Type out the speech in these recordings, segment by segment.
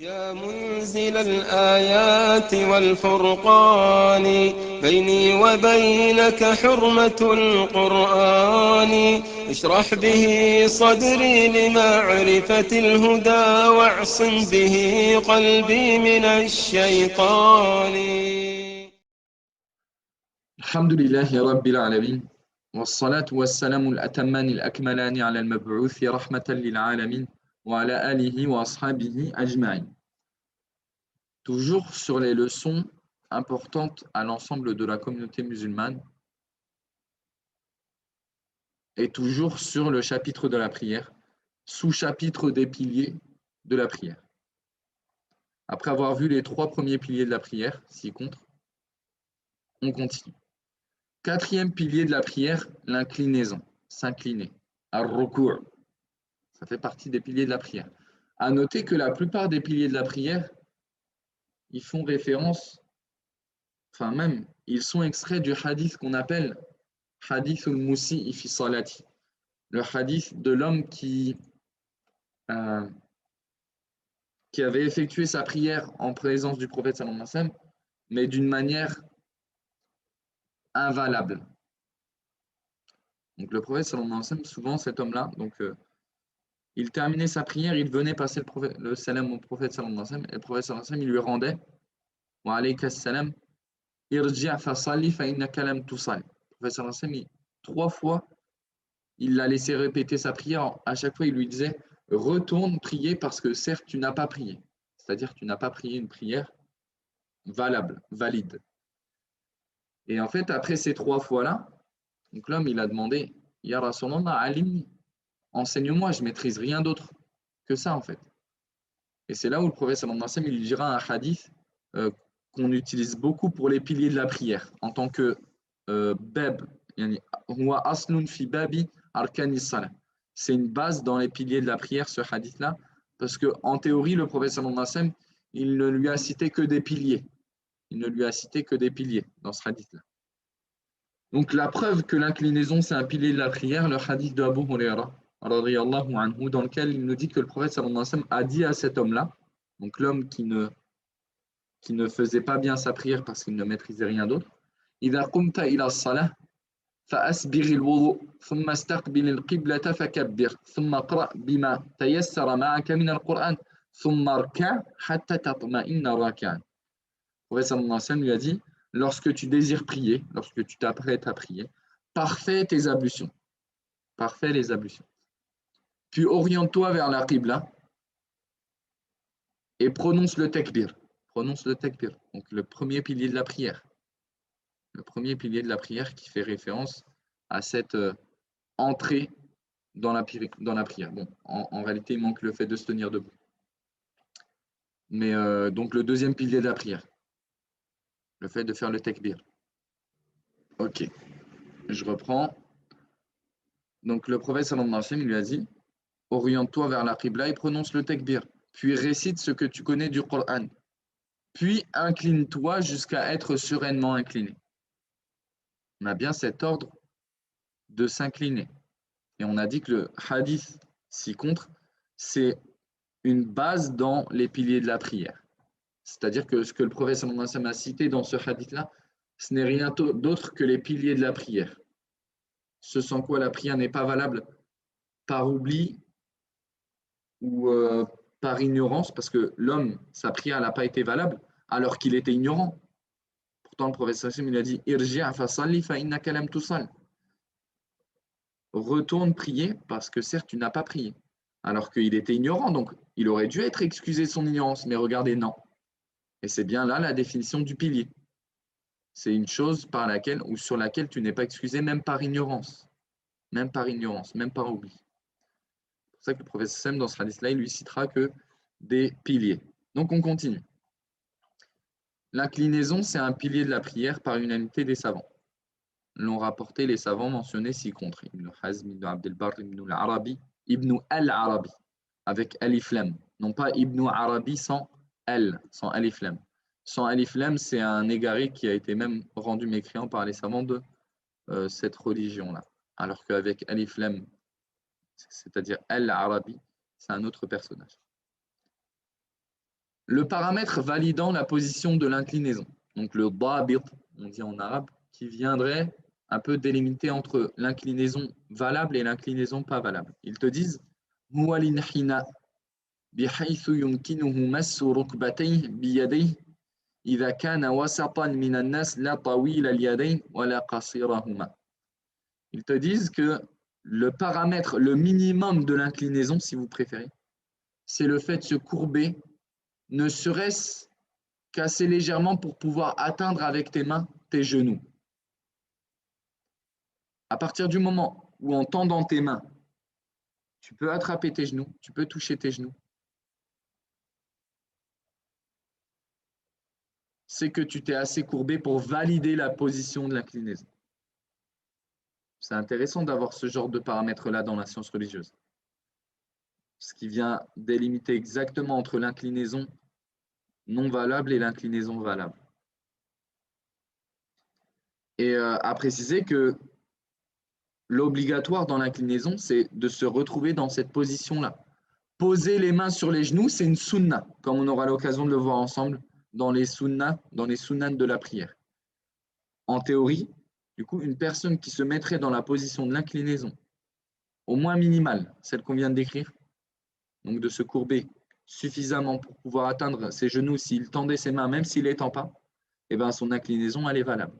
يا منزل الآيات والفرقان بيني وبينك حرمة القرآن اشرح به صدري لمعرفة الهدى واعصم به قلبي من الشيطان. الحمد لله رب العالمين والصلاة والسلام الأتمان الأكملان على المبعوث رحمة للعالمين وعلى آله وأصحابه أجمعين. Toujours sur les leçons importantes à l'ensemble de la communauté musulmane et toujours sur le chapitre de la prière, sous-chapitre des piliers de la prière. Après avoir vu les 3 premiers piliers de la prière, ci-contre, on continue. 4e pilier de la prière, l'inclinaison, s'incliner, ar-ruku'. Ça fait partie des piliers de la prière. À noter que la plupart des piliers de la prière, ils font référence, enfin même, ils sont extraits du hadith qu'on appelle hadith al-musi'i fi salati, le hadith de l'homme qui avait effectué sa prière en présence du prophète sallallahu alayhi wa sallam, mais d'une manière invalable. Donc le prophète sallallahu alayhi wa sallam, souvent cet homme-là, donc il terminait sa prière, il venait passer le salam au prophète sallallahu alayhi wa sallam, et le prophète sallallahu alayhi wa sallam, il lui rendait wa alayka salam irji' fa salli fa innaka lam tusall. Le prophète sallallahu alayhi wa sallam, 3 fois, il l'a laissé répéter sa prière. À chaque fois, il lui disait retourne prier parce que certes, tu n'as pas prié. C'est-à-dire, tu n'as pas prié une prière valable, valide. Et en fait, après ces 3 fois-là, donc l'homme, il a demandé Ya Rasulallah, alimni, enseigne-moi, je ne maîtrise rien d'autre que ça, en fait. Et c'est là où le prophète sallallahu alayhi wa sallam, il lui dira un hadith qu'on utilise beaucoup pour les piliers de la prière, en tant que bab, huwa aslun fi babi arkani salah. C'est une base dans les piliers de la prière, ce hadith-là, parce qu'en théorie, le prophète sallallahu alayhi wa sallam, il ne lui a cité que des piliers. Il ne lui a cité que des piliers dans ce hadith-là. Donc la preuve que l'inclinaison, c'est un pilier de la prière, le hadith de Abu Huraira, radiyallahu anhu, dans lequel il nous dit que le prophète sallallahu alayhi wa sallam a dit à cet homme-là, donc l'homme qui ne faisait pas bien sa prière parce qu'il ne maîtrisait rien d'autre, إذا قمت إلى الصلاة فأسبغ الوضوء ثم استقبل القبلة فكبر ثم اقرأ بما تيسر معك من القرآن ثم اركع حتى تطمئن راكعا. Le prophète sallallahu alayhi wa sallam lui a dit, lorsque tu désires prier, lorsque tu t'apprêtes à prier, parfait tes ablutions, parfait les ablutions. Puis oriente-toi vers la qibla et prononce le takbir. Prononce le takbir, donc le premier pilier de la prière. Le premier pilier de la prière qui fait référence à cette entrée dans la prière. Bon, en réalité, il manque le fait de se tenir debout. Mais donc le deuxième pilier de la prière, le fait de faire le takbir. Ok, je reprends. Donc le prophète sallallahu alayhi wa sallam, il lui a dit, oriente-toi vers la qibla et prononce le takbir. Puis récite ce que tu connais du Coran. Puis incline-toi jusqu'à être sereinement incliné. On a bien cet ordre de s'incliner. Et on a dit que le hadith ci-contre, c'est une base dans les piliers de la prière. C'est-à-dire que ce que le prophète sallallahu alayhi wa sallam a cité dans ce hadith-là, ce n'est rien d'autre que les piliers de la prière. Ce sans quoi la prière n'est pas valable par oubli ou par ignorance, parce que l'homme, sa prière n'a pas été valable alors qu'il était ignorant. Pourtant, le prophète sallallahu alayhi wa sallam, il a dit Irji' fa salli fa innaka lam tusall. Retourne prier parce que certes tu n'as pas prié, alors qu'il était ignorant, donc il aurait dû être excusé de son ignorance, mais regardez, non. Et c'est bien là la définition du pilier. C'est une chose par laquelle ou sur laquelle tu n'es pas excusé, même par ignorance, même par oubli. C'est pour ça que le prophète Sam dans ce hadith-là, il lui citera que des piliers. Donc on continue. L'inclinaison, c'est un pilier de la prière par unanimité des savants. L'ont rapporté les savants mentionnés ci-contre. Ibn Hazm, Ibn Abd al-Barr, Ibn al-Arabi, avec alif lam. Non pas Ibn Arabi sans L, sans alif lam. Sans alif lam, c'est un égaré qui a été même rendu mécréant par les savants de cette religion-là. Alors qu'avec alif lam, c'est-à-dire al-Arabi, c'est un autre personnage. le paramètre validant la position de l'inclinaison. Donc le dabit, on dit en arabe, qui viendrait un peu délimiter entre l'inclinaison valable et l'inclinaison pas valable. Ils te disent huwa l'inhina bihaythu yumkinuhu massu rukbatayhi biyadayhi idha kana wasatan min an-nas la tawil al-yadayn wa la qasirahuma. Ils te disent que le paramètre, le minimum de l'inclinaison, si vous préférez, c'est le fait de se courber, ne serait-ce qu'assez légèrement pour pouvoir atteindre avec tes mains tes genoux. À partir du moment où en tendant tes mains, tu peux attraper tes genoux, tu peux toucher tes genoux, c'est que tu t'es assez courbé pour valider la position de l'inclinaison. C'est intéressant d'avoir ce genre de paramètres-là dans la science religieuse. Ce qui vient délimiter exactement entre l'inclinaison non valable et l'inclinaison valable. Et à préciser que l'obligatoire dans l'inclinaison, c'est de se retrouver dans cette position-là. Poser les mains sur les genoux, c'est une sunna, comme on aura l'occasion de le voir ensemble dans les sunnas de la prière. En théorie, du coup, une personne qui se mettrait dans la position de l'inclinaison, au moins minimale, celle qu'on vient de décrire, donc de se courber suffisamment pour pouvoir atteindre ses genoux s'il tendait ses mains, même s'il ne les tend pas, eh bien son inclinaison, elle est valable.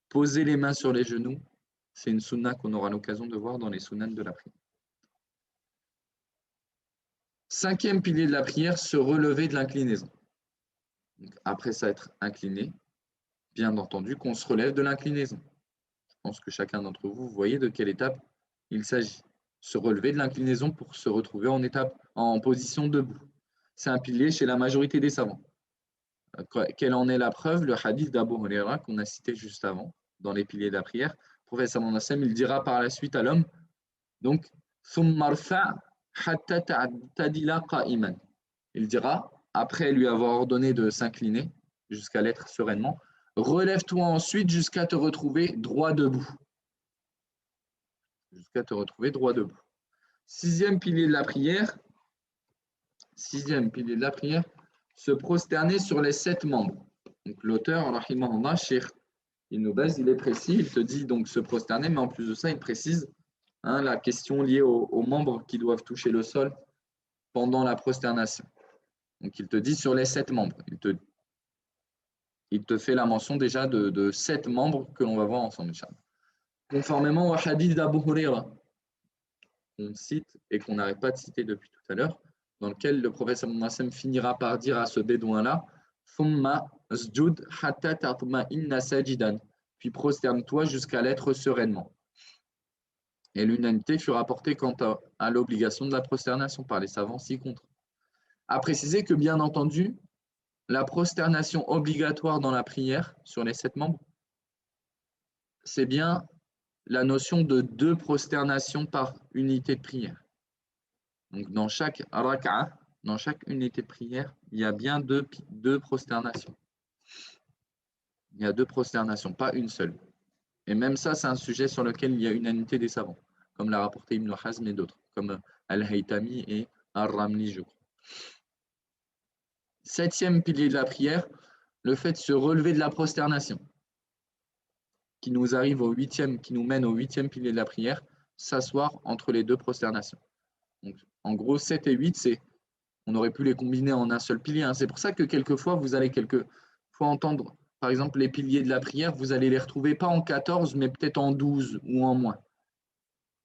Poser les mains sur les genoux, c'est une sunna qu'on aura l'occasion de voir dans les sunnas de la prière. Cinquième pilier de la prière, se relever de l'inclinaison. Après ça, être incliné, bien entendu qu'on se relève de l'inclinaison. Je pense que chacun d'entre vous, voyez de quelle étape il s'agit. Se relever de l'inclinaison pour se retrouver en position debout. C'est un pilier chez la majorité des savants. Quelle en est la preuve? Le hadith d'Abu Huraira qu'on a cité juste avant, dans les piliers de la prière. Le prophète sallallahu alayhi wa sallam, il dira par la suite à l'homme, donc, il dira, après lui avoir ordonné de s'incliner jusqu'à l'être sereinement, relève-toi ensuite jusqu'à te retrouver droit debout. Jusqu'à te retrouver droit debout. Sixième pilier de la prière, se prosterner sur les 7 membres. Donc l'auteur, rahimahullah, Cheikh Ibn Baz, il est précis, il te dit donc se prosterner, mais en plus de ça, il précise la question liée aux membres qui doivent toucher le sol pendant la prosternation. Donc il te dit sur les 7 membres. Il te fait la mention déjà de 7 membres que l'on va voir ensemble, Inch'Allah. Conformément au hadith d'Abu Huraira, qu'on cite et qu'on n'arrête pas de citer depuis tout à l'heure, dans lequel le prophète sallallahu alayhi wa sallam finira par dire à ce bédouin-là, Thumma sjud hatta tatma'inna sajidan, puis prosterne-toi jusqu'à l'être sereinement. Et l'unanimité fut rapportée quant à l'obligation de la prosternation par les savants ci-contre. À préciser que, bien entendu, la prosternation obligatoire dans la prière sur les 7 membres, c'est bien la notion de 2 prosternations par unité de prière. Donc, dans chaque raka'a, dans chaque unité de prière, il y a bien 2 prosternations. Il y a 2 prosternations, pas une seule. Et même ça, c'est un sujet sur lequel il y a unanimité des savants, comme l'a rapporté Ibn Hazm et d'autres, comme Al-Haytami et Ar-Ramli, je crois. 7e pilier de la prière, le fait de se relever de la prosternation, qui nous mène au 8e pilier de la prière, s'asseoir entre les 2 prosternations. Donc, en gros, 7 et 8, on aurait pu les combiner en un seul pilier. C'est pour ça que quelquefois, vous allez entendre, par exemple, les piliers de la prière, vous allez les retrouver pas en 14, mais peut-être en 12 ou en moins.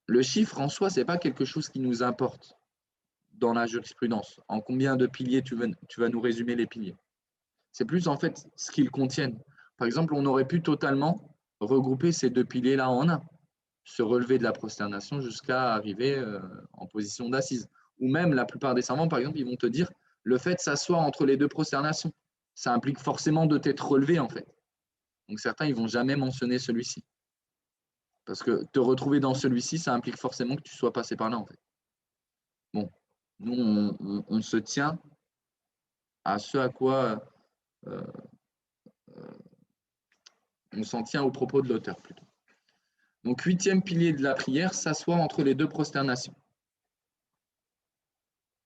Le chiffre en soi, ce n'est pas quelque chose qui nous importe dans la jurisprudence. En combien de piliers tu vas nous résumer les piliers? C'est plus en fait ce qu'ils contiennent. Par exemple, on aurait pu totalement regrouper ces 2 piliers-là en un, se relever de la prosternation jusqu'à arriver en position d'assise. Ou même la plupart des savants, par exemple, ils vont te dire le fait de s'asseoir entre les 2 prosternations, ça implique forcément de t'être relevé en fait. Donc certains, ils ne vont jamais mentionner celui-ci. Parce que te retrouver dans celui-ci, ça implique forcément que tu sois passé par là en fait. Bon, nous, on se tient à ce à quoi on s'en tient au propos de l'auteur plutôt. Donc, 8e pilier de la prière, s'asseoir entre les 2 prosternations.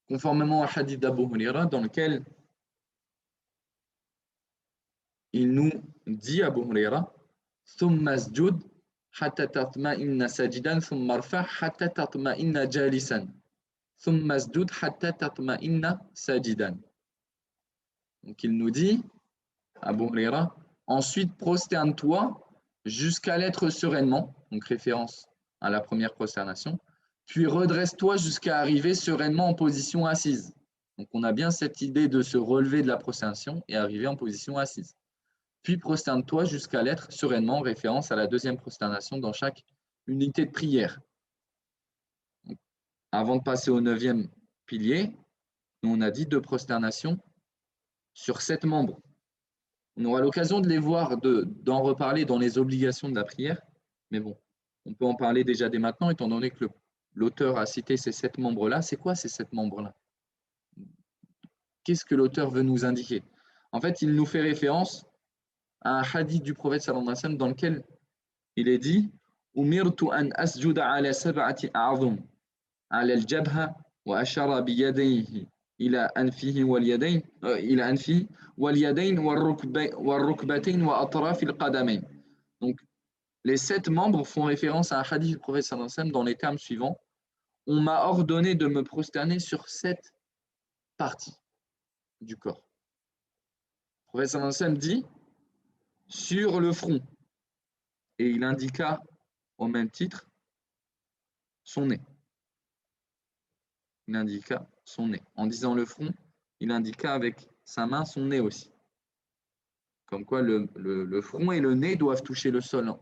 Conformément au hadith d'Abu Huraira, dans lequel il nous dit, Abu Huraira, ثم اسجد حتى تطمئن ساجدا ثم ارفع حتى تطمئن جالسا ثم اسجد حتى تطمئن ساجدا. Donc il nous dit, Abu Huraira, ensuite prosterne-toi jusqu'à l'être sereinement, donc référence à la première prosternation, puis redresse-toi jusqu'à arriver sereinement en position assise. Donc on a bien cette idée de se relever de la prosternation et arriver en position assise. Puis prosterne-toi jusqu'à l'être sereinement, référence à la deuxième prosternation dans chaque unité de prière. Donc, avant de passer au 9e pilier, on a dit 2 prosternations sur 7 membres. On aura l'occasion de les voir, d'en reparler dans les obligations de la prière, mais bon, on peut en parler déjà dès maintenant, étant donné que l'auteur a cité ces 7 membres-là. C'est quoi ces 7 membres-là? Qu'est-ce que l'auteur veut nous indiquer? En fait, il nous fait référence à un hadith du prophète sallallahu alayhi wa sallam dans lequel il est dit Umirtu an asjuda ala sab'ati a'zum ala al-jabha wa ashara bi yadayhi ila anfihi wal yadayn wal rukbatayn wa atraf al-qadamayn. Donc les 7 membres font référence à un hadith du prophète sallallahu alayhi wa sallam dans les termes suivants: on m'a ordonné de me prosterner sur 7 parties du corps. Le prophète sallallahu alayhi wa sallam dit sur le front, et il indiqua au même titre son nez. Il indiqua son nez. En disant le front, il indiqua avec sa main son nez aussi. Comme quoi le front et le nez doivent toucher le sol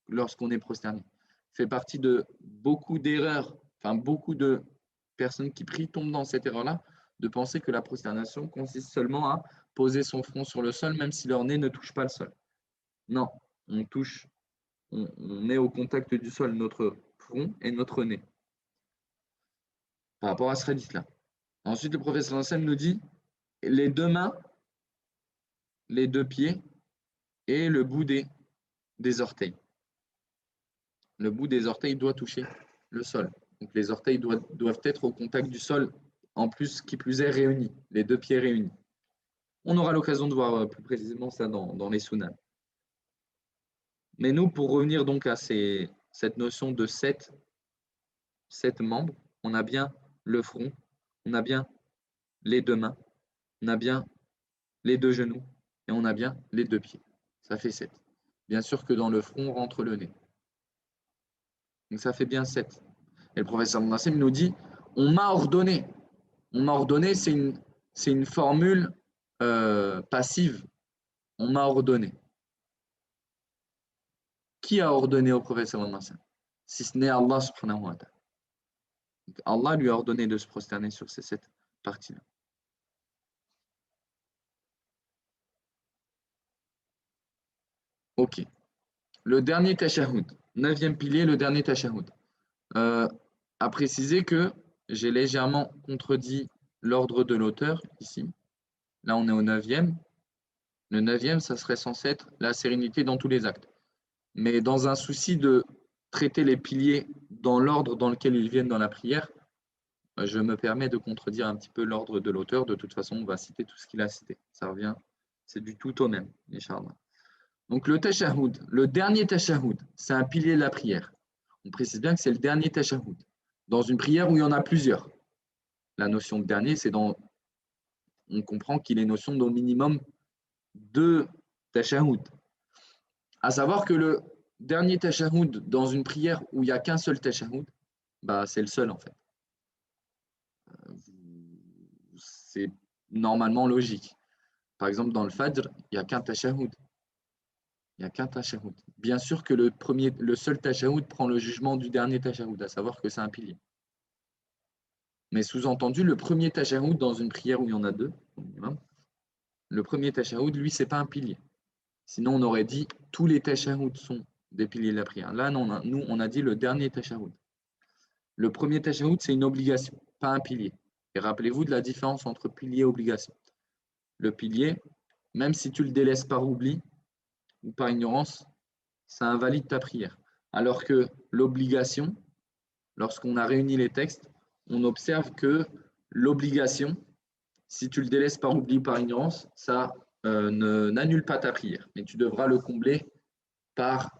lorsqu'on est prosterné. Il fait partie de beaucoup d'erreurs, enfin beaucoup de personnes qui prient tombent dans cette erreur-là, de penser que la prosternation consiste seulement à poser son front sur le sol, même si leur nez ne touche pas le sol. Non, on met au contact du sol notre front et notre nez. Par rapport à ce hadith-là. Ensuite, le prophète sallallahu alayhi wa sallam nous dit les 2 mains, les 2 pieds et le bout des orteils. Le bout des orteils doit toucher le sol. Donc les orteils doivent être au contact du sol, en plus, qui plus est réunis, les 2 pieds réunis. On aura l'occasion de voir plus précisément ça dans les sunnahs. Mais nous, pour revenir donc à cette notion de 7 membres, on a bien le front, on a bien les 2 mains, on a bien les 2 genoux et on a bien les 2 pieds. Ça fait 7. Bien sûr que dans le front rentre le nez. Donc ça fait bien 7. Et le prophète sallallahu alayhi wa sallam nous dit on m'a ordonné. On m'a ordonné, c'est une formule passive. On m'a ordonné. Qui a ordonné au prophète sallallahu alayhi wa sallam? Si ce n'est Allah subhanahu wa ta'ala. Allah lui a ordonné de se prosterner sur ces 7 parties-là. Ok. Le dernier tashahhud, 9e pilier, le dernier tashahhud. À préciser que j'ai légèrement contredit l'ordre de l'auteur ici. Là, on est au 9e. Le 9e, ça serait censé être la sérénité dans tous les actes. Mais dans un souci de traiter les piliers dans l'ordre dans lequel ils viennent dans la prière, je me permets de contredire un petit peu l'ordre de l'auteur. De toute façon, on va citer tout ce qu'il a cité. Ça revient, c'est du tout au même, Inch'Allah. Donc le tashahhud, le dernier tashahhud, c'est un pilier de la prière. On précise bien que c'est le dernier tashahhud. Dans une prière où il y en a plusieurs. La notion de dernier, on comprend qu'il est notion d'au minimum 2 tashahhud. À savoir que le dernier tashahhud dans une prière où il n'y a qu'un seul tashahhud, c'est le seul en fait. C'est normalement logique. Par exemple, dans le Fajr, il n'y a qu'un tashahhud. Il n'y a qu'un tashahhud. Bien sûr que le seul tashahhud prend le jugement du dernier tashahhud, à savoir que c'est un pilier. Mais sous-entendu, le premier tashahhud dans une prière où il y en a 2, le premier tashahhud, lui, ce n'est pas un pilier. Sinon, on aurait dit tous les tashahhuds sont des piliers de la prière. Là, non, nous, on a dit le dernier tashahhud. Le premier tashahhud, c'est une obligation, pas un pilier. Et rappelez-vous de la différence entre pilier et obligation. Le pilier, même si tu le délaisses par oubli ou par ignorance, ça invalide ta prière. Alors que l'obligation, lorsqu'on a réuni les textes, on observe que l'obligation, si tu le délaisses par oubli ou par ignorance, ça n'annule pas ta prière, mais tu devras le combler par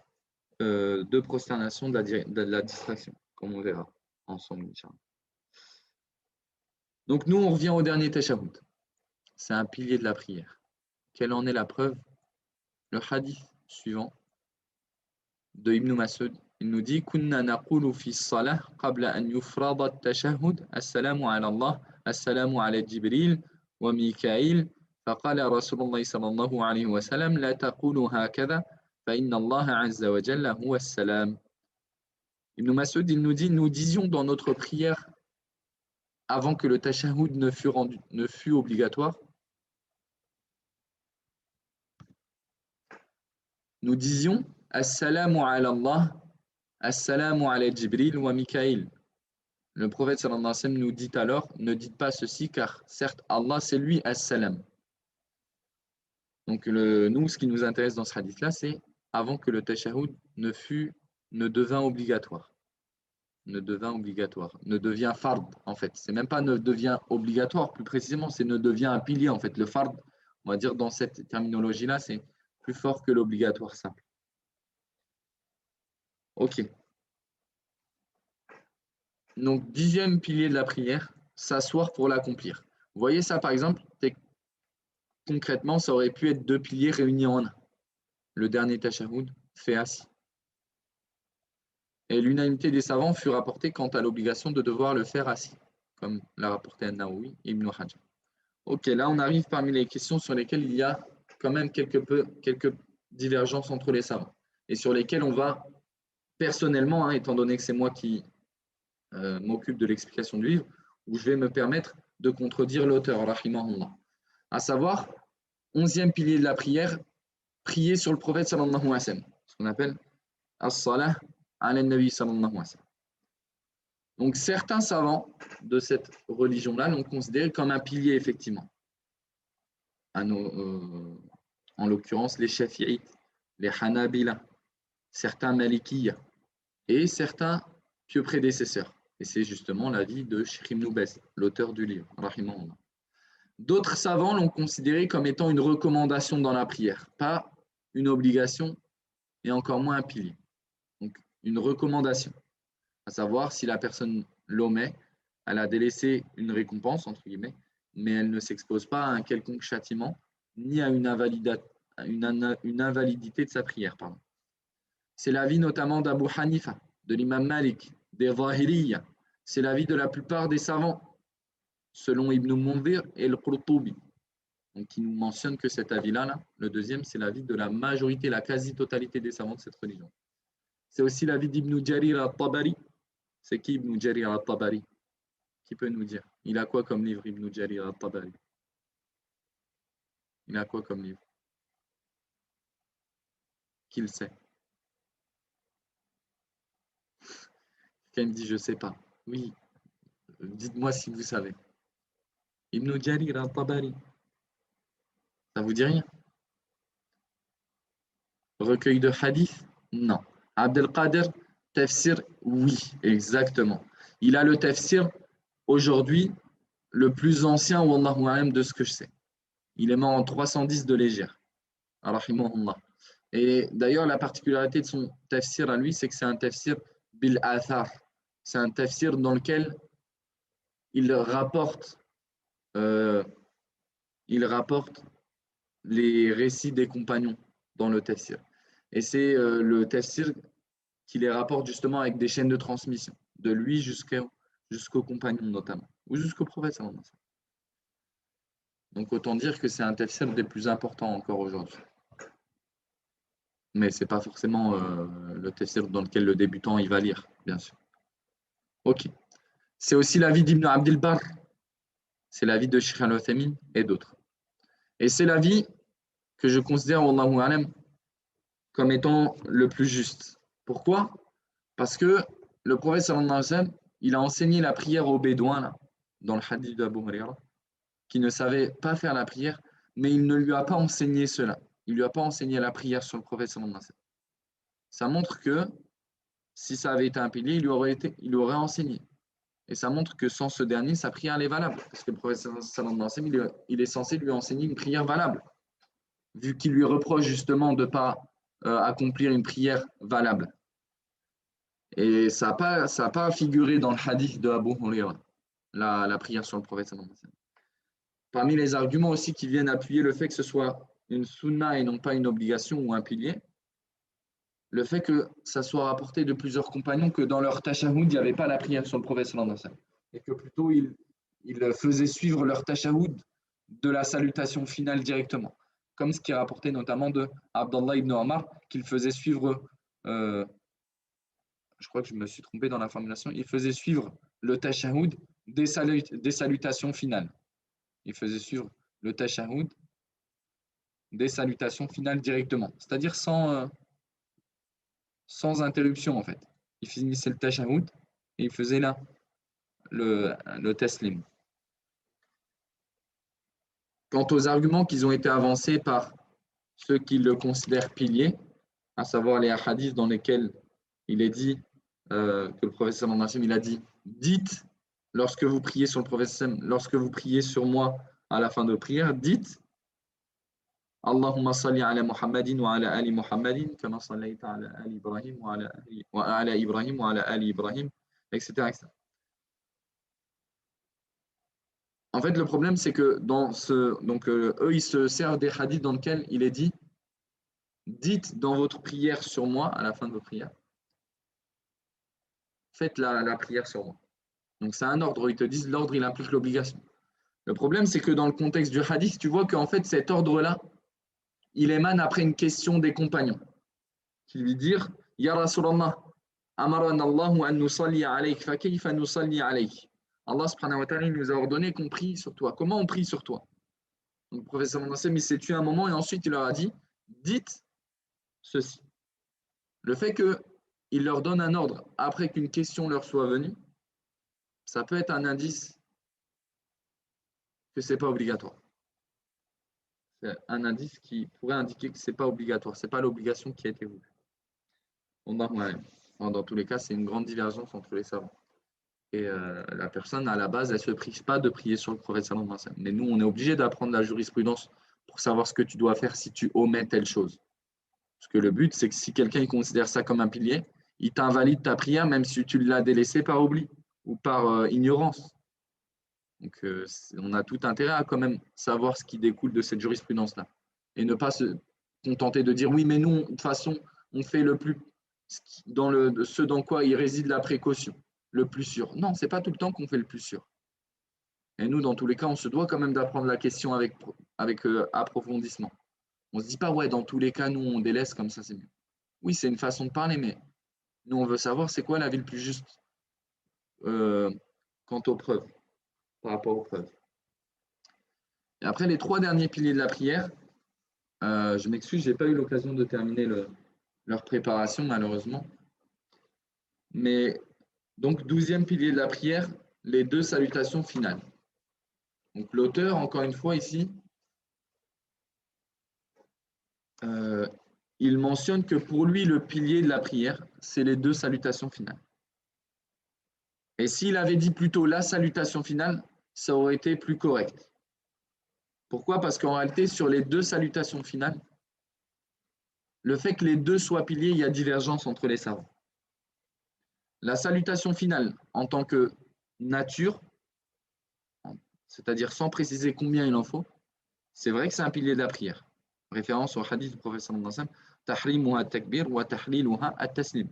deux prosternations de la distraction, comme on verra ensemble, Inch'Allah. Donc nous, on revient au dernier tashahhud. C'est un pilier de la prière. Quelle en est la preuve? Le hadith suivant de Ibn Mas'ud, il nous dit Kunna naqulu fi as-salah qabla an yufrada at-tashahhud as-salamu ala Allah, as-salamu ala Jibril wa Mikaïl. فقال رسول الله صلى الله عليه وسلم لا تقولوا هكذا فإن الله عز وجل هو السلام. Ibn Mas'ud, il nous dit nous disions dans notre prière avant que le tashahhud ne fût obligatoire, nous disions Assalamu ala Allah, Assalamu ala Jibril wa Mikaïl. Le prophète sallallahu alayhi wa sallam nous dit alors ne dites pas ceci car certes Allah c'est lui As-Salam. Donc nous ce qui nous intéresse dans ce hadith là c'est avant que le tashahhud ne devint obligatoire. Ne devient fard en fait. C'est même pas ne devient obligatoire, plus précisément, c'est ne devient un pilier en fait. Le fard, on va dire dans cette terminologie-là, c'est plus fort que l'obligatoire simple. Ok. Donc, 10e pilier de la prière, s'asseoir pour l'accomplir. Vous voyez ça par exemple, concrètement, ça aurait pu être 2 piliers réunis en un. Le dernier tashahhud fait assis. Et l'unanimité des savants fut rapportée quant à l'obligation de devoir le faire assis, comme l'a rapporté An-Nawawi et Ibn Hajar. Ok, là on arrive parmi les questions sur lesquelles il y a quand même quelques divergences entre les savants, et sur lesquelles on va, personnellement, étant donné que c'est moi qui m'occupe de l'explication du livre, où je vais me permettre de contredire l'auteur, rahimahullah. À savoir, 11e pilier de la prière, prier sur le prophète sallallahu alayhi wa sallam, ce qu'on appelle as-salah ala nabi sallallahu alayhi wa sallam. Donc certains savants de cette religion-là l'ont considéré comme un pilier effectivement. En l'occurrence les Shafi'ites, les Hanabila, certains Malikiyya et certains pieux prédécesseurs. Et c'est justement l'avis de Cheikh Ibn Baz, l'auteur du livre, rahimahullah. D'autres savants l'ont considéré comme étant une recommandation dans la prière, pas une obligation et encore moins un pilier. Donc une recommandation, à savoir si la personne l'omet, elle a délaissé une récompense, entre guillemets, mais elle ne s'expose pas à un quelconque châtiment, ni à une invalidité de sa prière. Pardon. C'est l'avis notamment d'Abu Hanifa, de l'imam Malik, des Zahiriyya. C'est l'avis de la plupart des savants, selon Ibn Mundhir et le Qurtubi. Donc, qui nous mentionne que cet avis-là, le deuxième, c'est l'avis de la majorité, la quasi-totalité des savants de cette religion. C'est aussi l'avis d'Ibn Jarir al-Tabari. C'est qui Ibn Jarir al-Tabari? Qui peut nous dire? Il a quoi comme livre, Ibn Jarir al-Tabari? Il a quoi comme livre? Qui le sait? Quelqu'un me dit, je ne sais pas. Oui, dites-moi si vous savez. Ibn Jarir al-Tabari. Ça vous dit rien? Recueil de hadith? Non. Abdelkader, tafsir? Oui, exactement. Il a le tafsir aujourd'hui le plus ancien, wallahu a'lam, de ce que je sais. Il est mort en 310 de l'Hégire. Rahimahullah. Et d'ailleurs, la particularité de son tafsir à lui, c'est que c'est un tafsir bil athar. C'est un tafsir dans lequel il rapporte les récits des compagnons dans le tafsir. Et c'est le tafsir qui les rapporte justement avec des chaînes de transmission, de lui jusqu'aux compagnons notamment, ou jusqu'au prophète sallallahu alayhi wa sallam. Donc autant dire que c'est un tafsir des plus importants encore aujourd'hui. Mais ce n'est pas forcément le tafsir dans lequel le débutant il va lire, bien sûr. Ok. C'est aussi l'avis d'Ibn Abdel Barr, c'est l'avis de Cheikh Al-Uthaymin et d'autres. Et c'est l'avis que je considère, wallahu a'lam, comme étant le plus juste. Pourquoi? Parce que le prophète sallallahu alayhi wa sallam, il a enseigné la prière aux Bédouins, là, dans le hadith d'Abu Huraira, qui ne savait pas faire la prière, mais il ne lui a pas enseigné cela. Il ne lui a pas enseigné la prière sur le prophète sallallahu alayhi wa sallam. Ça montre que si ça avait été un pilier, il aurait enseigné. Et ça montre que sans ce dernier, sa prière elle est valable. Parce que le prophète sallallahu alayhi wa sallam, il est censé lui enseigner une prière valable. vu qu'il lui reproche justement de ne pas accomplir une prière valable. Et ça n'a pas figuré dans le hadith de Abu Huraira, la prière sur le prophète sallallahu alayhi wa sallam. Parmi les arguments aussi qui viennent appuyer le fait que ce soit une sunna et non pas une obligation ou un pilier, le fait que ça soit rapporté de plusieurs compagnons que dans leur tashahhud, il n'y avait pas la prière sur le prophète sallallahu alayhi wa sallam. Et que plutôt ils faisaient suivre leur tashahhud de la salutation finale directement. Comme ce qui est rapporté notamment de Abdallah ibn Omar, qu'il faisait suivre, je crois que je me suis trompé dans la formulation, il faisait suivre le tashahhud des salutations finales. Il faisait suivre le tashahhud des salutations finales directement, c'est-à-dire sans interruption en fait. Il finissait le tashahhud et il faisait là le taslim. Quant aux arguments qui ont été avancés par ceux qui le considèrent pilier, à savoir les hadiths dans lesquels il est dit que le prophète sallallahu alayhi wa sallam, il a dit « Dites, lorsque vous priez sur le prophète sallallahu alayhi wa sallam, lorsque vous priez sur moi à la fin de prière, dites « Allahumma salli ala Muhammadin wa ala ali Muhammadin, kama sallaita ala ali Ibrahim wa ala Ibrahim wa ala ali Ibrahim, etc. etc. » En fait, le problème, c'est que eux, ils se servent des hadiths dans lesquels il est dit « Dites dans votre prière sur moi, à la fin de votre prière, faites la prière sur moi. » Donc, c'est un ordre. Ils te disent l'ordre, il implique l'obligation. Le problème, c'est que dans le contexte du hadith, tu vois qu'en fait, cet ordre-là, il émane après une question des compagnons qui lui disent « Ya Rasulallah, amarana Allahu an nusalli alayk, fa kayfa nusalli alayk » Allah subhanahu wa ta'ala nous a ordonné qu'on prie sur toi. Comment on prie sur toi? Donc, le prophète sallallahu alayhi wa sallam, il s'est tué un moment et ensuite il leur a dit dites ceci. Le fait qu'il leur donne un ordre après qu'une question leur soit venue, ça peut être un indice que ce n'est pas obligatoire. C'est un indice qui pourrait indiquer que ce n'est pas obligatoire, ce n'est pas l'obligation qui a été voulue. Dans tous les cas, c'est une grande divergence entre les savants. Et la personne, à la base, elle ne se prive pas de prier sur le prophète sallallahu alayhi wa sallam. Mais nous, on est obligé d'apprendre la jurisprudence pour savoir ce que tu dois faire si tu omets telle chose. Parce que le but, c'est que si quelqu'un il considère ça comme un pilier, il t'invalide ta prière même si tu l'as délaissée par oubli ou par ignorance. Donc, on a tout intérêt à quand même savoir ce qui découle de cette jurisprudence-là. Et ne pas se contenter de dire oui, mais nous, de toute façon, on fait le plus ce dans quoi il réside la précaution, le plus sûr. Non, ce n'est pas tout le temps qu'on fait le plus sûr. Et nous, dans tous les cas, on se doit quand même d'apprendre la question avec approfondissement. On ne se dit pas, ouais, dans tous les cas, nous, on délaisse comme ça, c'est mieux. Oui, c'est une façon de parler, mais nous, on veut savoir c'est quoi l'avis le plus juste quant aux preuves, par rapport aux preuves. Et après, les 3 derniers piliers de la prière, je m'excuse, je n'ai pas eu l'occasion de terminer leur préparation, malheureusement. Mais donc, 12e pilier de la prière, les 2 salutations finales. Donc, l'auteur, encore une fois, ici, il mentionne que pour lui, le pilier de la prière, c'est les 2 salutations finales. Et s'il avait dit plutôt la salutation finale, ça aurait été plus correct. Pourquoi? Parce qu'en réalité, sur les 2 salutations finales, le fait que les 2 soient piliers, il y a divergence entre les savants. La salutation finale, en tant que nature, c'est-à-dire sans préciser combien il en faut, c'est vrai que c'est un pilier de la prière. Référence au hadith du prophète sallallahu alayhi wa sallam, tahrimuha takbir wa tahliluha at-taslim.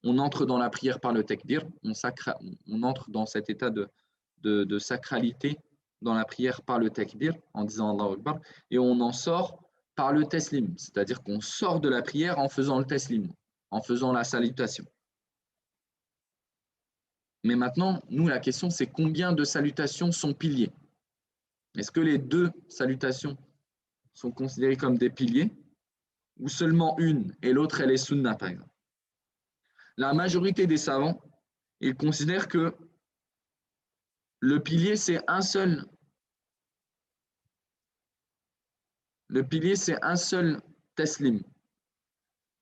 On entre dans la prière par le takbir, on entre dans cet état de sacralité dans la prière par le takbir en disant Allahu Akbar, et on en sort par le taslim, c'est-à-dire qu'on sort de la prière en faisant le taslim, en faisant la salutation. Mais maintenant, nous, la question, c'est combien de salutations sont piliers? Est-ce que les 2 salutations sont considérées comme des piliers ou seulement une et l'autre, elle est sunna, par exemple? La majorité des savants, ils considèrent que le pilier, c'est un seul. Le pilier, c'est un seul taslim.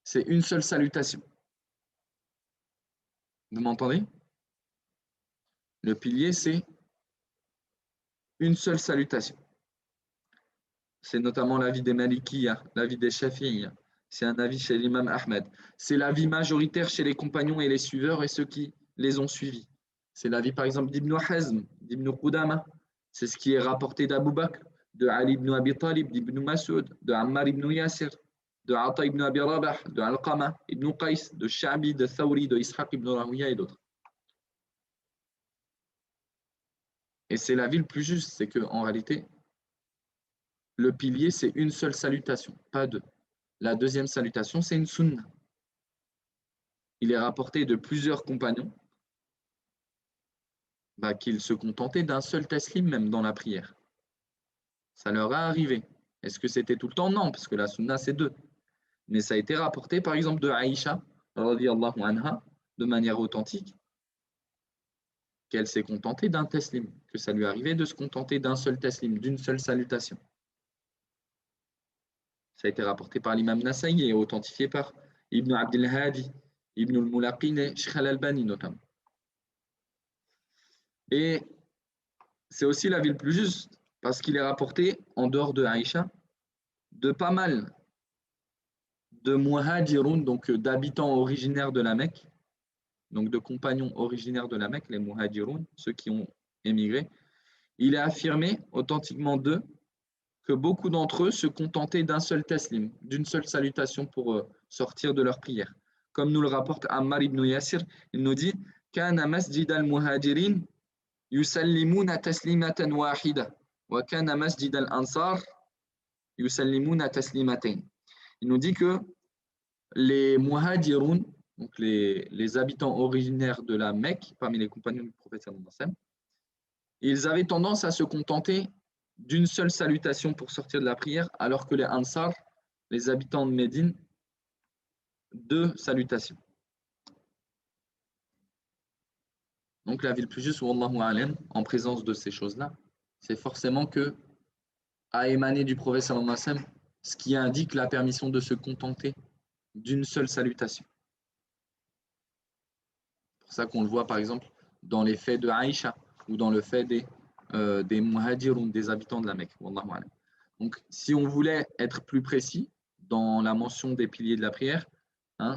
C'est une seule salutation. Vous m'entendez? Le pilier, c'est une seule salutation. c'est notamment l'avis des Malikiyya, l'avis des Shafi'iyya, c'est un avis chez l'imam Ahmed, c'est l'avis majoritaire chez les compagnons et les suiveurs et ceux qui les ont suivis. C'est l'avis par exemple d'Ibn Hazm, d'Ibn Qudama, c'est ce qui est rapporté d'Abu Bakr, de Ali ibn Abi Talib, d'Ibn Mas'ud, de Ammar ibn Yasir, de Ata ibn Abi Rabah, de Alqama ibn Qais, de Sha'bi, de Thawri, de Ishaq ibn Rawiya et d'autres. Et c'est l'avis le plus juste, c'est qu'en réalité, le pilier, c'est une seule salutation, pas deux. La deuxième salutation, c'est une sunna. Il est rapporté de plusieurs compagnons qu'ils se contentaient d'un seul taslim même dans la prière. Ça leur est arrivé. Est-ce que c'était tout le temps? Non, parce que la sunna, c'est deux. Mais ça a été rapporté, par exemple, de Aïcha, radiyallahu anha, de manière authentique, qu'elle s'est contentée d'un taslim, que ça lui arrivait de se contenter d'un seul taslim, d'une seule salutation. Ça a été rapporté par l'imam Nasaï et authentifié par Ibn Abdel Hadi, Ibn al-Mulaqin et Sheikh al-Albani notamment. Et c'est aussi l'avis le plus juste parce qu'il est rapporté, en dehors de Aïcha, de pas mal de muhajiroun, donc d'habitants originaires de la Mecque, donc de compagnons originaires de la Mecque, les muhajiroun, ceux qui ont émigré. Il est affirmé authentiquement d'eux que beaucoup d'entre eux se contentaient d'un seul taslim, d'une seule salutation pour sortir de leur prière. Comme nous le rapporte Ammar ibn Yasir, il nous dit « Kana masjid al-muhajirin yusallimuna taslimatan wahida wa kana masjid al-ansar yusallimuna taslimatayn » Il nous dit que les muhajiroun, donc les habitants originaires de la Mecque, parmi les compagnons du prophète sallallahu alayhi wa sallam, ils avaient tendance à se contenter d'une seule salutation pour sortir de la prière, alors que les Ansar, les habitants de Médine, deux salutations. Donc la ville plus juste, wallahu a'lam, en présence de ces choses-là, c'est forcément que, à émaner du prophète sallallahu alayhi wa sallam, ce qui indique la permission de se contenter d'une seule salutation. C'est pour ça qu'on le voit par exemple dans les faits de Aïcha ou dans le fait des muhajiroun, des habitants de la Mecque. Wallahu a'lam. Donc, si on voulait être plus précis dans la mention des piliers de la prière,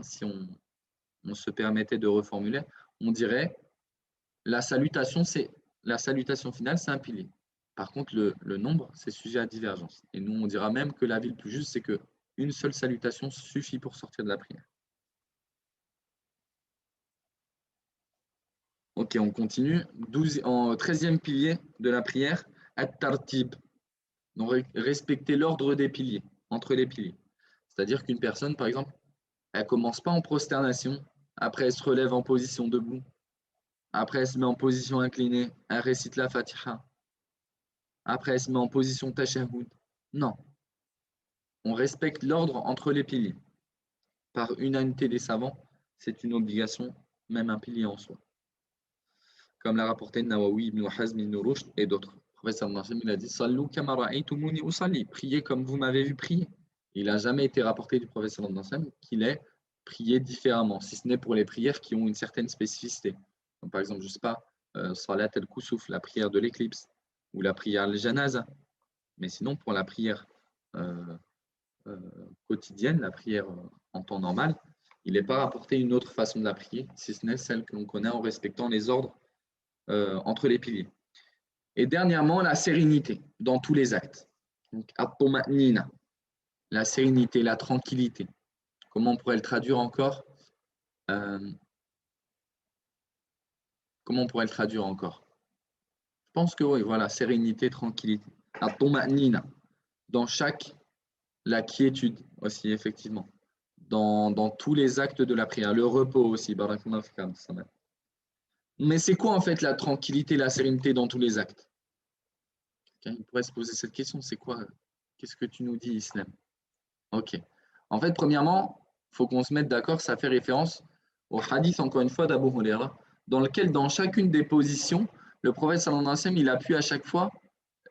si on se permettait de reformuler, on dirait la salutation finale, c'est un pilier. Par contre, le nombre, c'est sujet à divergence. Et nous, on dira même que la vie le plus juste, c'est qu'une seule salutation suffit pour sortir de la prière. Ok, on continue. 13e pilier de la prière, at-tartib. Donc, respecter l'ordre des piliers, entre les piliers. C'est-à-dire qu'une personne, par exemple, elle ne commence pas en prosternation, après elle se relève en position debout, après elle se met en position inclinée, elle récite la Fatiha, après elle se met en position tashahhud. Non. On respecte l'ordre entre les piliers. Par unanimité des savants, c'est une obligation, même un pilier en soi. Comme l'a rapporté Nawawi, Ibn Hazm, Ibn Rushd et d'autres. Le prophète sallallahu alayhi wa sallam, il a dit Sallu kama ra'aytumuni usalli, priez comme vous m'avez vu prier. Il n'a jamais été rapporté du prophète sallallahu alayhi wa sallam qu'il ait prié différemment, si ce n'est pour les prières qui ont une certaine spécificité. Donc, par exemple, je ne sais pas, Salat al-Kusuf, la prière de l'éclipse, ou la prière al-Janaza. Mais sinon, pour la prière quotidienne, la prière en temps normal, il n'est pas rapporté une autre façon de la prier, si ce n'est celle que l'on connaît en respectant les ordres entre les piliers. Et dernièrement, la sérénité dans tous les actes. Donc, at-tuma'nina, la sérénité, la tranquillité. Comment on pourrait le traduire encore Comment on pourrait le traduire encore? Je pense que oui, voilà, sérénité, tranquillité. At-tuma'nina, dans la quiétude aussi, effectivement. Dans tous les actes de la prière. Le repos aussi. Mais c'est quoi en fait la tranquillité, la sérénité dans tous les actes? Quelqu'un pourrait se poser cette question, c'est quoi? Qu'est-ce que tu nous dis, Islam? Ok. En fait, premièrement, il faut qu'on se mette d'accord, ça fait référence au hadith, encore une fois, d'Abu Huraira, dans lequel, dans chacune des positions, le prophète sallallahu alayhi wa sallam, il appuie à chaque fois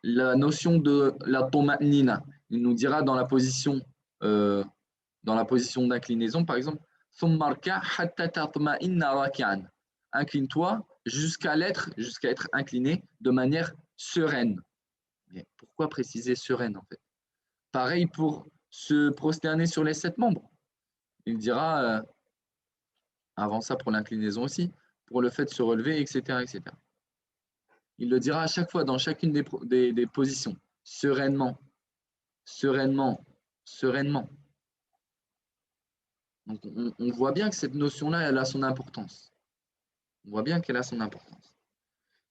la notion de la tuma'nina. Il nous dira dans la position d'inclinaison, par exemple, incline-toi jusqu'à être incliné de manière sereine. Mais pourquoi préciser sereine en fait? Pareil pour se prosterner sur les 7 membres. Il dira, avant ça pour l'inclinaison aussi, pour le fait de se relever, etc., etc. Il le dira à chaque fois dans chacune des positions, sereinement, sereinement, sereinement. Donc on voit bien que cette notion-là, elle a son importance. On voit bien qu'elle a son importance.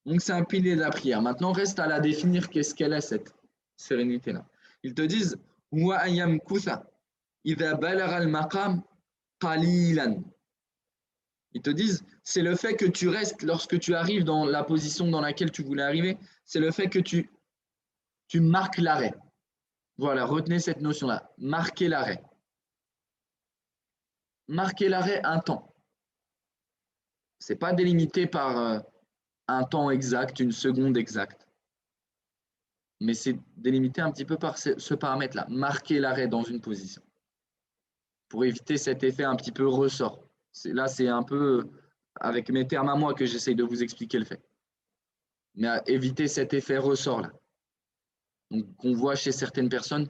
Donc c'est un pilier de la prière. Maintenant, reste à la définir, qu'est-ce qu'elle est, cette sérénité-là. Ils te disent Wa ayam kutha idha balagha al-maqam qalilan. Ils te disent, c'est le fait que tu restes lorsque tu arrives dans la position dans laquelle tu voulais arriver, c'est le fait que tu marques l'arrêt. Voilà, retenez cette notion-là, marquer l'arrêt. Marquer l'arrêt un temps. Ce n'est pas délimité par un temps exact, une seconde exacte, mais c'est délimité un petit peu par ce paramètre-là, marquer l'arrêt dans une position, pour éviter cet effet un petit peu ressort. Là, c'est un peu avec mes termes à moi que j'essaye de vous expliquer le fait. Mais à éviter cet effet ressort-là. Donc, qu'on voit chez certaines personnes,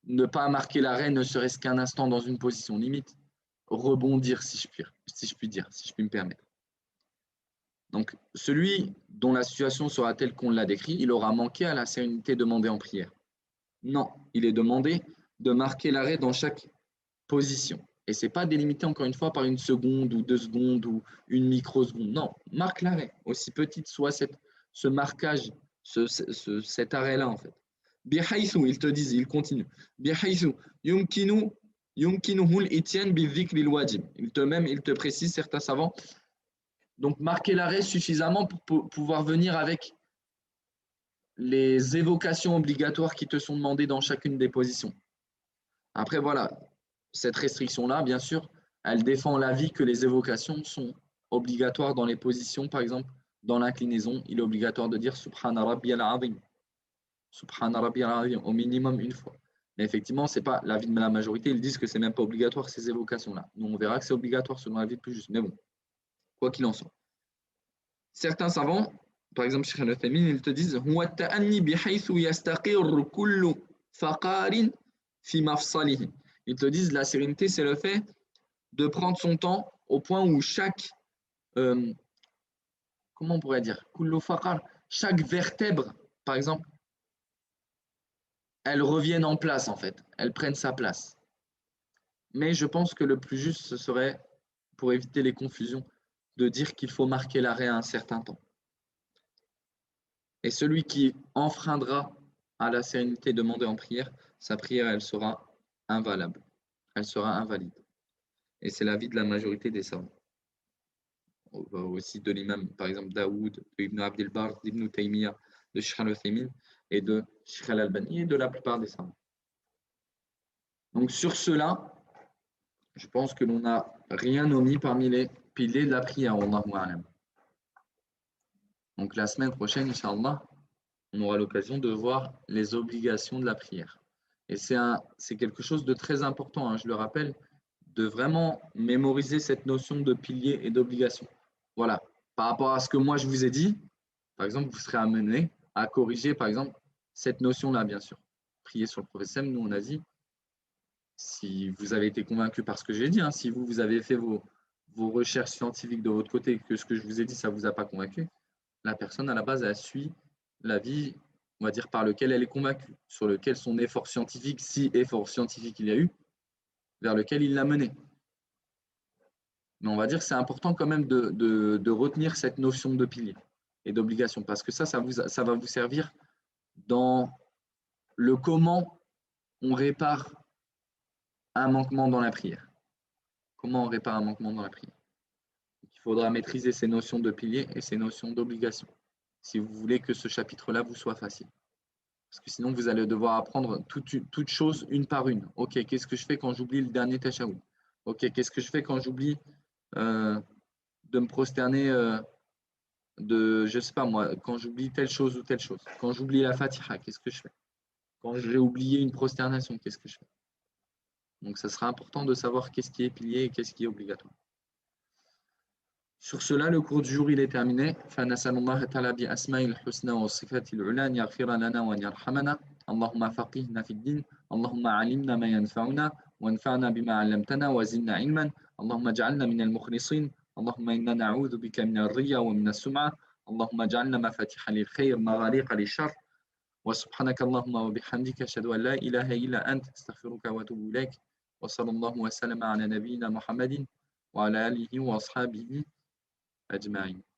ne pas marquer l'arrêt ne serait-ce qu'un instant dans une position limite, rebondir si je puis dire, si je puis me permettre. Donc, celui dont la situation sera telle qu'on l'a décrit, il aura manqué à la sérénité demandée en prière. Non, il est demandé de marquer l'arrêt dans chaque position. Et ce n'est pas délimité encore une fois par une seconde ou 2 secondes ou une microseconde. Non, marque l'arrêt, aussi petite soit ce marquage, cet arrêt-là en fait. Bihaythu, ils te disent, ils continuent. Bihaythu, yumkinuhu al-ityan bi-dhikri al-wajib. Ils te précisent, certains savants, donc marquer l'arrêt suffisamment pour pouvoir venir avec les évocations obligatoires qui te sont demandées dans chacune des positions. Après, voilà, cette restriction-là, bien sûr, elle défend l'avis que les évocations sont obligatoires dans les positions, par exemple, dans l'inclinaison, il est obligatoire de dire Subhana Rabbiyal Azim. Subhana Rabbiyal Azim, au minimum une fois. Mais effectivement, ce n'est pas l'avis de la majorité, ils disent que ce n'est même pas obligatoire ces évocations-là. Nous, on verra que c'est obligatoire selon l'avis le plus juste. Mais bon, quoi qu'il en soit. Certains savants, par exemple, Cheikh Al-Uthaymin, ils te disent Huwa ta'anni bihaythu yastaqirru kullu faqarin fi mafsalihi. Ils te disent la sérénité, c'est le fait de prendre son temps au point où chaque, comment on pourrait dire, chaque vertèbre, par exemple, elles reviennent en place en fait, elles prennent sa place. Mais je pense que le plus juste, ce serait, pour éviter les confusions, de dire qu'il faut marquer l'arrêt à un certain temps. Et celui qui enfreindra à la sérénité demandée en prière, sa prière, elle sera invalable, elle sera invalide. Et c'est l'avis de la majorité des savants. Aussi de l'imam, par exemple, Daoud, de Ibn Abd al-Barr, d'Ibn Taymiyyah, de Cheikh Al-Uthaymin et de Cheikh Al-Albani et de la plupart des savants. Donc sur cela, je pense que l'on n'a rien omis parmi les piliers de la prière. Donc la semaine prochaine, Inch'Allah, on aura l'occasion de voir les obligations de la prière. Et c'est quelque chose de très important, hein, je le rappelle, de vraiment mémoriser cette notion de pilier et d'obligation. Voilà, par rapport à ce que moi je vous ai dit, par exemple, vous serez amené à corriger, par exemple, cette notion-là, bien sûr. Prier sur le prophète, nous on a dit, si vous avez été convaincu par ce que j'ai dit, hein, si vous avez fait vos recherches scientifiques de votre côté, que ce que je vous ai dit, ça ne vous a pas convaincu, la personne à la base, elle suit l'avis, on va dire, par lequel elle est convaincue, sur lequel son effort scientifique, si effort scientifique il y a eu, vers lequel il l'a mené. Mais on va dire que c'est important quand même de retenir cette notion de pilier et d'obligation, parce que ça va vous servir dans le comment on répare un manquement dans la prière. Comment on répare un manquement dans la prière. Il faudra maîtriser ces notions de pilier et ces notions d'obligation, si vous voulez que ce chapitre-là vous soit facile. Parce que sinon, vous allez devoir apprendre toutes choses une par une. Ok, qu'est-ce que je fais quand j'oublie le dernier tashaoud? Ok, qu'est-ce que je fais quand j'oublie de me prosterner je ne sais pas moi, quand j'oublie telle chose ou telle chose. Quand j'oublie la Fatiha, qu'est-ce que je fais? Quand j'ai oublié une prosternation, qu'est-ce que je fais? Donc, ça sera important de savoir qu'est-ce qui est pilier et qu'est-ce qui est obligatoire. Sur cela, le cours du jour, il est terminé. فنسأل الله تعالى بأسمائه الحسنى وصفاته العلى أن يغفر لنا وأن يرحمنا اللهم فقهنا في الدين اللهم علمنا ما ينفعنا وانفعنا بما علمتنا وزدنا علما اللهم اجعلنا من المخلصين اللهم إنا نعوذ بك من الرياء ومن السمعة اللهم اجعلنا مفاتيح للخير مغاليق للشر وسبحانك اللهم وبحمدك أشهد أن لا إله إلا أنت أستغفرك وأتوب إليك وصلى الله وسلم على نبينا محمد وعلى آله وأصحابه أجمعين.